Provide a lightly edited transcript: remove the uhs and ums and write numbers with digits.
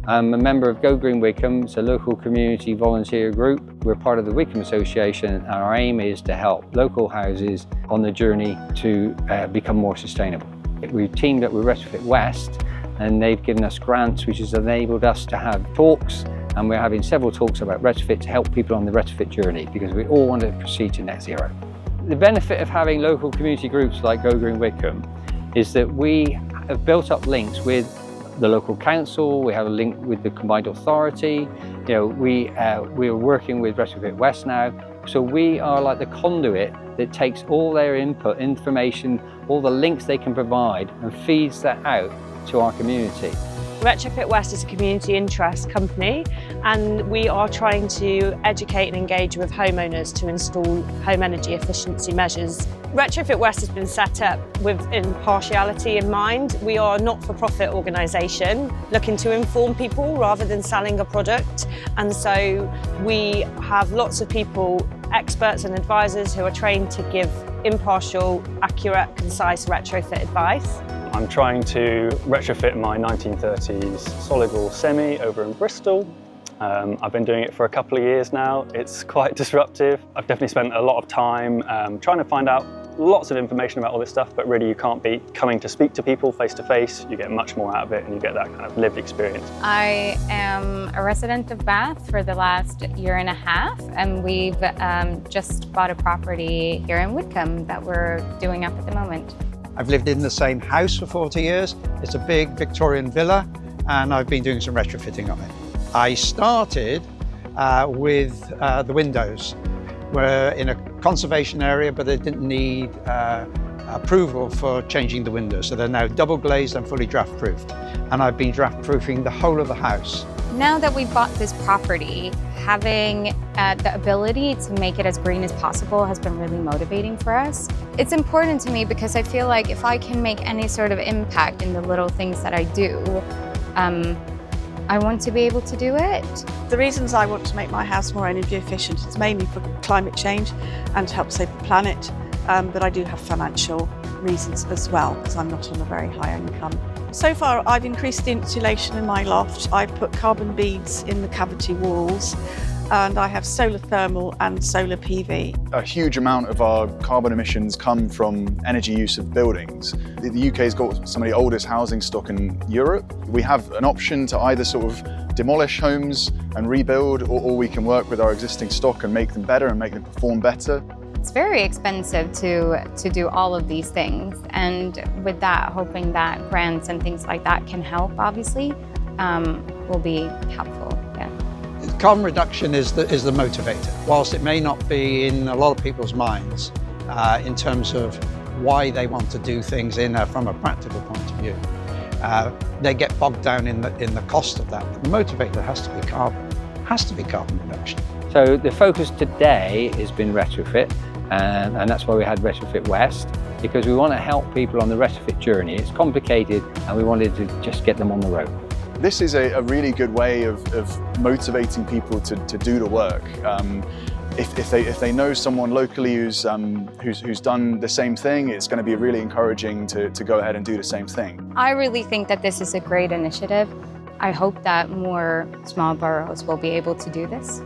I'm a member of Go Green Widcombe. It's a local community volunteer group. We're part of the Widcombe Association, and our aim is to help local houses on the journey to become more sustainable. We've teamed up with Retrofit West, and they've given us grants which has enabled us to have talks, and we're having several talks about retrofit to help people on the retrofit journey, because we all want to proceed to net zero. The benefit of having local community groups like Go Green Widcombe is that we have built up links with the local council. We have a link with the combined authority. We are working with Retrofit West now. So we are like the conduit that takes all their input, information, all the links they can provide, and feeds that out to our community. Retrofit West is a community interest company, and we are trying to educate and engage with homeowners to install home energy efficiency measures. Retrofit West has been set up with impartiality in mind. We are a not-for-profit organisation looking to inform people rather than selling a product, and so we have lots of people, experts and advisors, who are trained to give impartial, accurate, concise retrofit advice. I'm trying to retrofit my 1930s solid wall semi over in Bristol. I've been doing it for a couple of years now. It's quite disruptive. I've definitely spent a lot of time trying to find out lots of information about all this stuff, but really you can't beat coming to speak to people face to face. You get much more out of it, and you get that kind of lived experience. I am a resident of Bath for the last year and a half, and we've just bought a property here in Widcombe that we're doing up at the moment. I've lived in the same house for 40 years. It's a big Victorian villa, and I've been doing some retrofitting on it. I started with the windows. We're in a conservation area, but they didn't need approval for changing the windows. So they're now double glazed and fully draft proofed. And I've been draft proofing the whole of the house. Now that we've bought this property, having the ability to make it as green as possible has been really motivating for us. It's important to me because I feel like if I can make any sort of impact in the little things that I do, I want to be able to do it. The reasons I want to make my house more energy efficient is mainly for climate change and to help save the planet, but I do have financial reasons as well, because I'm not on a very high income. So far I've increased the insulation in my loft. I've put carbon beads in the cavity walls, and I have solar thermal and solar PV. A huge amount of our carbon emissions come from energy use of buildings. The UK's got some of the oldest housing stock in Europe. We have an option to either sort of demolish homes and rebuild, or we can work with our existing stock and make them better and make them perform better. It's very expensive to do all of these things, and with that, hoping that grants and things like that can help, obviously, will be helpful. Yeah. Carbon reduction is the motivator. Whilst it may not be in a lot of people's minds in terms of why they want to do things from a practical point of view, they get bogged down in the cost of that. But the motivator has to be carbon reduction. So the focus today has been retrofit, and that's why we had Retrofit West, because we want to help people on the retrofit journey. It's complicated, and we wanted to just get them on the road. This is a really good way of motivating people to do the work. If they know someone locally who's done the same thing, it's going to be really encouraging to go ahead and do the same thing. I really think that this is a great initiative. I hope that more small boroughs will be able to do this.